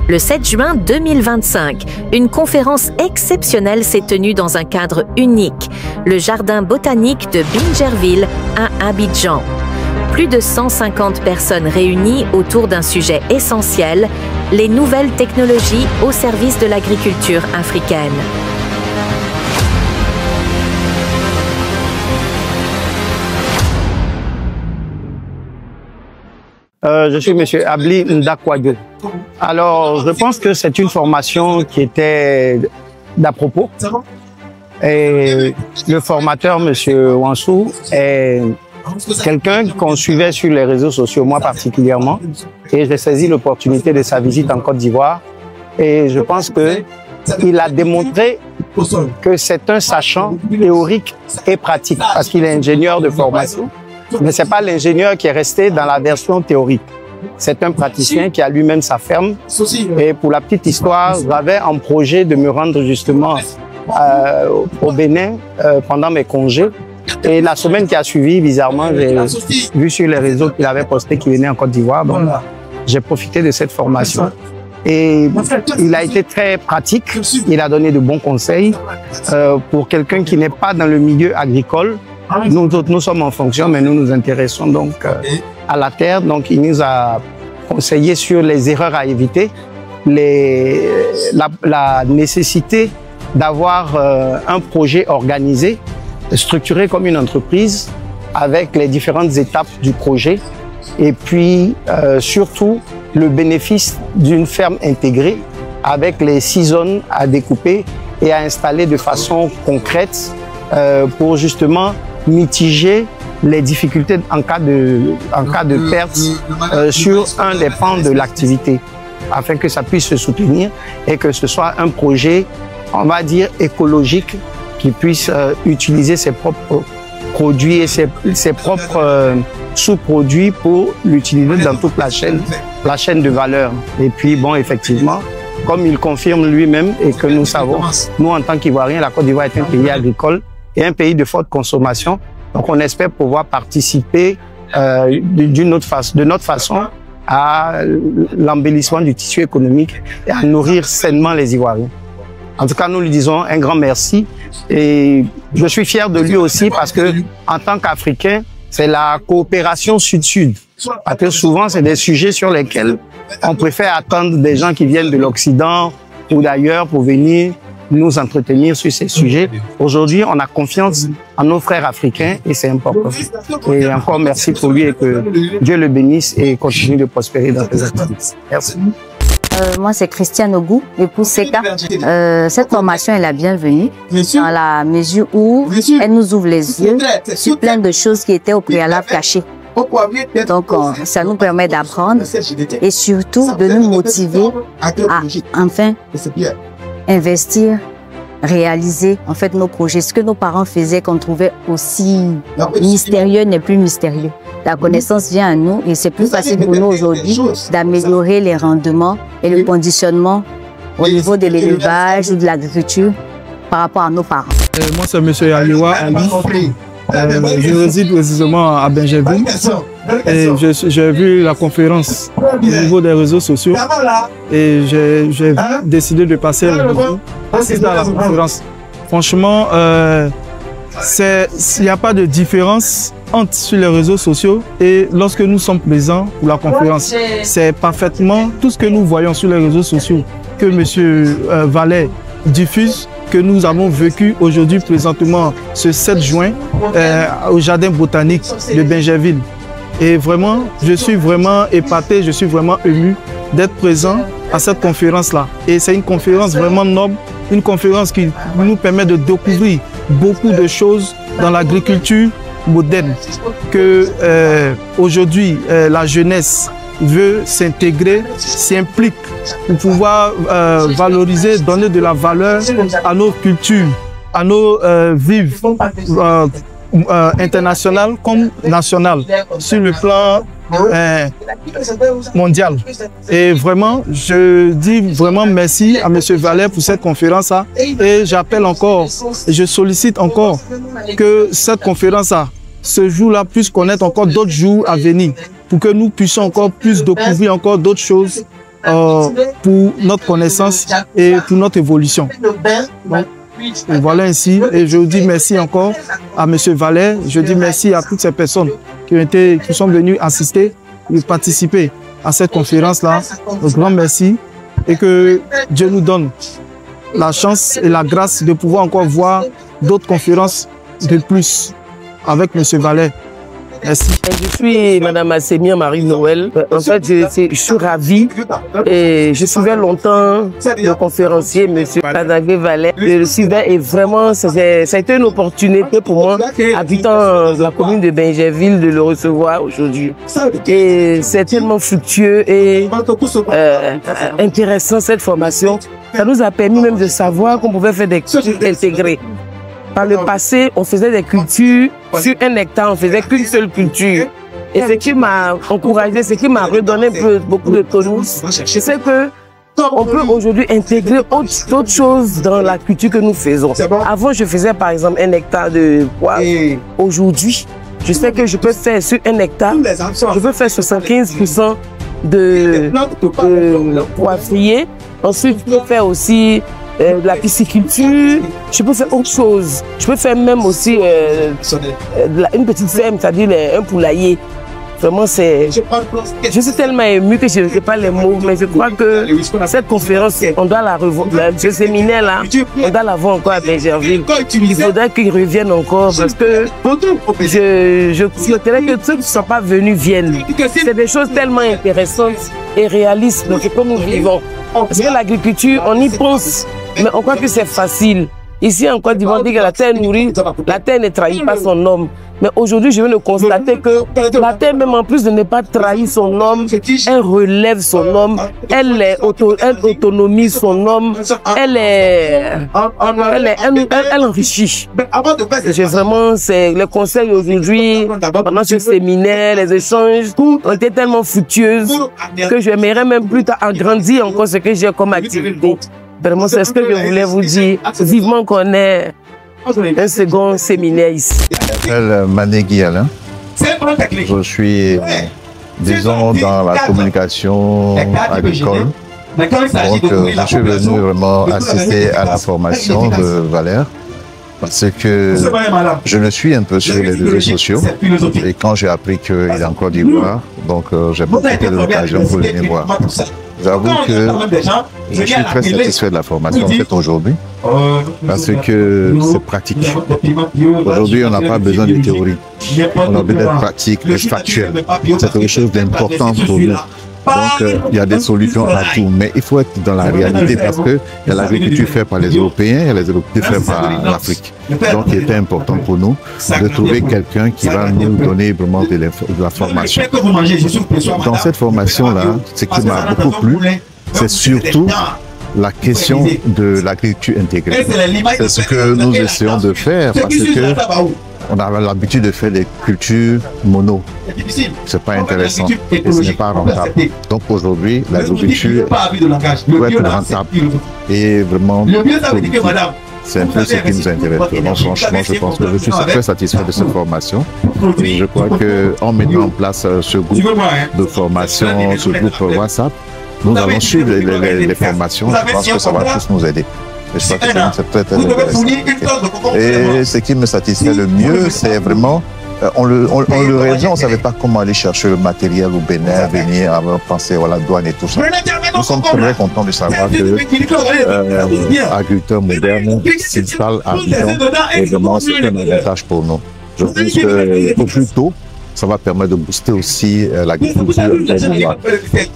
Le 7 juin 2025, une conférence exceptionnelle s'est tenue dans un cadre unique, le jardin botanique de Bingerville à Abidjan. Plus de 150 personnes réunies autour d'un sujet essentiel, les nouvelles technologies au service de l'agriculture africaine. Je suis M. Abli Ndakwago. Alors, je pense que c'est une formation qui était d'à propos. Et le formateur, M. Wansou, est quelqu'un qu'on suivait sur les réseaux sociaux, moi particulièrement. Et j'ai saisi l'opportunité de sa visite en Côte d'Ivoire. Et je pense qu'il a démontré que c'est un sachant théorique et pratique, parce qu'il est ingénieur de formation. Mais ce n'est pas l'ingénieur qui est resté dans la version théorique. C'est un praticien qui a lui-même sa ferme. Et pour la petite histoire, j'avais en projet de me rendre justement au Bénin pendant mes congés. Et la semaine qui a suivi, bizarrement, j'ai vu sur les réseaux qu'il avait posté qu'il venait en Côte d'Ivoire. Donc, j'ai profité de cette formation. Et il a été très pratique. Il a donné de bons conseils pour quelqu'un qui n'est pas dans le milieu agricole. Nous autres, nous sommes en fonction, mais nous nous intéressons donc à la terre. Donc, il nous a conseillé sur les erreurs à éviter, la nécessité d'avoir un projet organisé, structuré comme une entreprise, avec les différentes étapes du projet. Et puis, surtout, le bénéfice d'une ferme intégrée avec les 6 zones à découper et à installer de façon concrète pour justement mitiger les difficultés en cas de perte sur un des pans de l'activité, afin que ça puisse se soutenir et que ce soit un projet, on va dire, écologique, qui puisse utiliser ses propres produits et ses propres sous-produits pour l'utiliser dans toute la chaîne de valeur. Et puis, bon, effectivement, comme il confirme lui-même et que nous savons, nous, en tant qu'Ivoiriens, la Côte d'Ivoire est un pays agricole et un pays de forte consommation. Donc, on espère pouvoir participer de notre façon à l'embellissement du tissu économique et à nourrir sainement les Ivoiriens. En tout cas, nous lui disons un grand merci et je suis fier de lui aussi parce que, en tant qu'Africain, c'est la coopération sud-sud. Parce que souvent, c'est des sujets sur lesquels on préfère attendre des gens qui viennent de l'Occident ou d'ailleurs pour venir nous entretenir sur ces sujets. Aujourd'hui, on a confiance en nos frères africains et c'est important. Et encore merci pour lui et que Dieu le bénisse et continue de prospérer dans ses activités. Merci. Moi, c'est Christiane Ogou, épouse Seka. Cette formation est la bienvenue dans la mesure où elle nous ouvre les yeux sur plein de choses qui étaient au préalable cachées. Donc, ça nous permet d'apprendre et surtout de nous motiver à enfin investir, réaliser en fait nos projets. Ce que nos parents faisaient qu'on trouvait aussi mystérieux n'est plus mystérieux. La connaissance vient à nous et c'est plus facile pour nous aujourd'hui d'améliorer les rendements et le conditionnement au niveau de l'élevage ou de l'agriculture par rapport à nos parents. Moi, c'est M. Aliwa Ali. Je réside précisément à Bingerville et j'ai vu la conférence au niveau des réseaux sociaux et j'ai décidé de passer à la conférence. Franchement, il n'y a pas de différence entre sur les réseaux sociaux et lorsque nous sommes présents pour la conférence. C'est parfaitement tout ce que nous voyons sur les réseaux sociaux que M. Vallet diffuse, que nous avons vécu aujourd'hui présentement ce 7 juin au jardin botanique de Bingerville. Et vraiment, je suis vraiment épaté, je suis vraiment ému d'être présent à cette conférence-là. Et c'est une conférence vraiment noble, une conférence qui nous permet de découvrir beaucoup de choses dans l'agriculture moderne, que aujourd'hui la jeunesse veut s'intégrer, s'implique pour pouvoir valoriser, donner de la valeur à nos cultures, à nos vives internationales comme nationales, sur le plan mondial. Et vraiment, je dis vraiment merci à M. Vallet pour cette conférence-là. Et j'appelle encore, et je sollicite encore que cette conférence-là, ce jour-là, puisse connaître encore d'autres jours à venir. pour que nous puissions encore plus découvrir encore d'autres choses pour notre connaissance et pour notre évolution. Donc, voilà ainsi, et je dis merci encore à M. Vallet, je dis merci à toutes ces personnes qui sont venues assister et participer à cette conférence-là. Un grand merci et que Dieu nous donne la chance et la grâce de pouvoir encore voir d'autres conférences de plus avec M. Vallet. Merci. Je suis Mme Assémia Marie-Noël. En fait, je suis ravie et je suivais longtemps le conférencier, M. Kadagé Vallet. Je le suivais et vraiment, ça a été une opportunité pour moi, habitant la commune de Bingerville, de le recevoir aujourd'hui. Et c'est tellement fructueux et intéressant cette formation. Ça nous a permis même de savoir qu'on pouvait faire des cultures intégrées. Par le passé, on faisait des cultures sur 1 hectare, on faisait qu'une seule culture. Et ce qui m'a encouragé, ce qui m'a redonné beaucoup de tonus, c'est que on peut aujourd'hui intégrer d'autres choses dans la culture que nous faisons. Avant, je faisais par exemple 1 hectare de poivre. Aujourd'hui, je sais que je peux faire sur 1 hectare, je peux faire 75% de poivrier. Ensuite, je peux faire aussi de la pisciculture, je peux faire autre chose. Je peux faire même aussi une petite ferme, c'est-à-dire un poulailler. Vraiment, je suis tellement ému que je ne sais pas les mots, mais je crois que cette conférence, on doit la revoir. Ce séminaire-là, on doit la voir encore à Bingerville. Il faudrait qu'il revienne encore parce que je souhaiterais que ceux qui ne sont pas venus viennent. C'est des choses tellement intéressantes et réalistes dans ce que nous vivons. Parce que l'agriculture, on y pense, mais on croit que c'est facile. Ici en Côte d'Ivoire, on dit que la terre nourrit, la terre ne trahit pas son homme. Mais aujourd'hui, je viens de constater que la terre, même en plus de ne pas trahir son homme, elle relève son homme, elle autonomise son homme, elle enrichit. Vraiment, les conseils aujourd'hui, pendant ce séminaire, les échanges ont été tellement fructueux que j'aimerais même plus tard agrandir encore ce que j'ai comme activité. Vraiment, c'est ce que je voulais vous dire. Vivement qu'on ait un second séminaire ici. Je m'appelle Manegui Alain. Je suis, disons, dans la communication agricole. Donc, je suis venu vraiment assister à la formation de Valère parce que je le suis un peu sur les réseaux sociaux. Et quand j'ai appris qu'il est en Côte d'Ivoire, donc j'ai profité de l'occasion pour venir voir. J'avoue que je suis très satisfait de la formation en fait aujourd'hui parce que c'est pratique. Aujourd'hui, on n'a pas besoin de théorie. On a besoin de pratique, de factuel. C'est quelque chose d'important pour nous. Donc, il y a des solutions à tout, mais il faut être dans la réalité parce qu'il y a l'agriculture faite par les Européens, il y a les Européens faits par l'Afrique. Donc, il était important pour nous de trouver quelqu'un qui va nous donner vraiment de la formation. Dans cette formation-là, ce qui m'a beaucoup plu, c'est surtout la question de l'agriculture intégrée. C'est ce que nous essayons de faire parce que on a l'habitude de faire des cultures mono. C'est pas intéressant et ce n'est pas rentable. Donc aujourd'hui, l'agriculture doit être rentable et vraiment productive. C'est un peu ce qui nous intéresse. Donc, franchement, je pense que je suis très satisfait de cette formation. Et je crois qu'en mettant en place ce groupe de formation, ce groupe WhatsApp, nous allons suivre les formations. Je pense que ça va tous nous aider. Je crois que c'est très intéressant. Et ce qui me satisfait le mieux, c'est vraiment, on le réalisait, on ne savait pas comment aller chercher le matériel au Bénin, venir avoir pensé à la douane et tout ça. Nous sommes très contents de savoir que agriculteurs modernes s'installent à Abidjan et vraiment c'est un avantage pour nous. Je pense qu'au plus tôt, ça va permettre de booster aussi l'agriculture.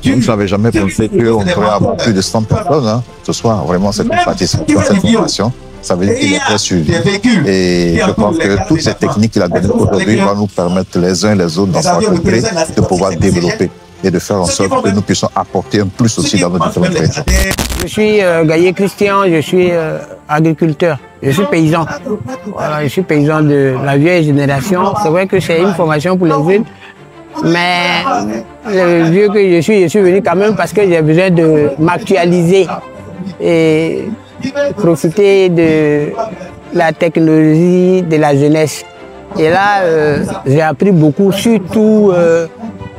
Je n'avais jamais pensé qu'on pourrait avoir plus de 100 personnes ce soir. Vraiment, c'est une satisfaction cette formation. Ça veut dire qu'il est très suivi. Et je pense que toutes ces techniques qu'il a données aujourd'hui vont nous permettre les uns et les autres dans sa culture de pouvoir développer et de faire en sorte que nous puissions apporter un plus aussi dans notre territoire. Je suis Gaillé Christian, je suis agriculteur, je suis paysan. Voilà, je suis paysan de la vieille génération. C'est vrai que c'est une formation pour les jeunes, mais le vieux que je suis venu quand même parce que j'ai besoin de m'actualiser et profiter de la technologie de la jeunesse. Et là, j'ai appris beaucoup, surtout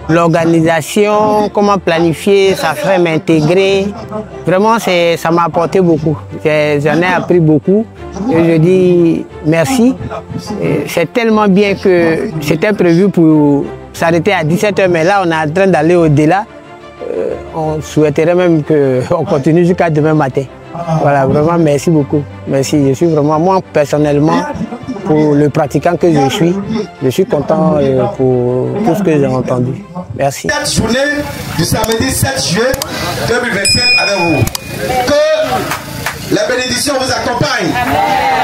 l'organisation, comment planifier, ça fait m'intégrer. Vraiment, ça m'a apporté beaucoup. J'en ai appris beaucoup. Et je dis merci. C'est tellement bien que c'était prévu pour s'arrêter à 17h, mais là, on est en train d'aller au-delà. On souhaiterait même qu'on continue jusqu'à demain matin. Voilà, vraiment, merci beaucoup. Merci. Je suis vraiment, moi, personnellement, pour le pratiquant que je suis content pour tout ce que j'ai entendu. Merci. Cette journée du samedi 7 juillet 2027 avec vous. Que la bénédiction vous accompagne. Amen.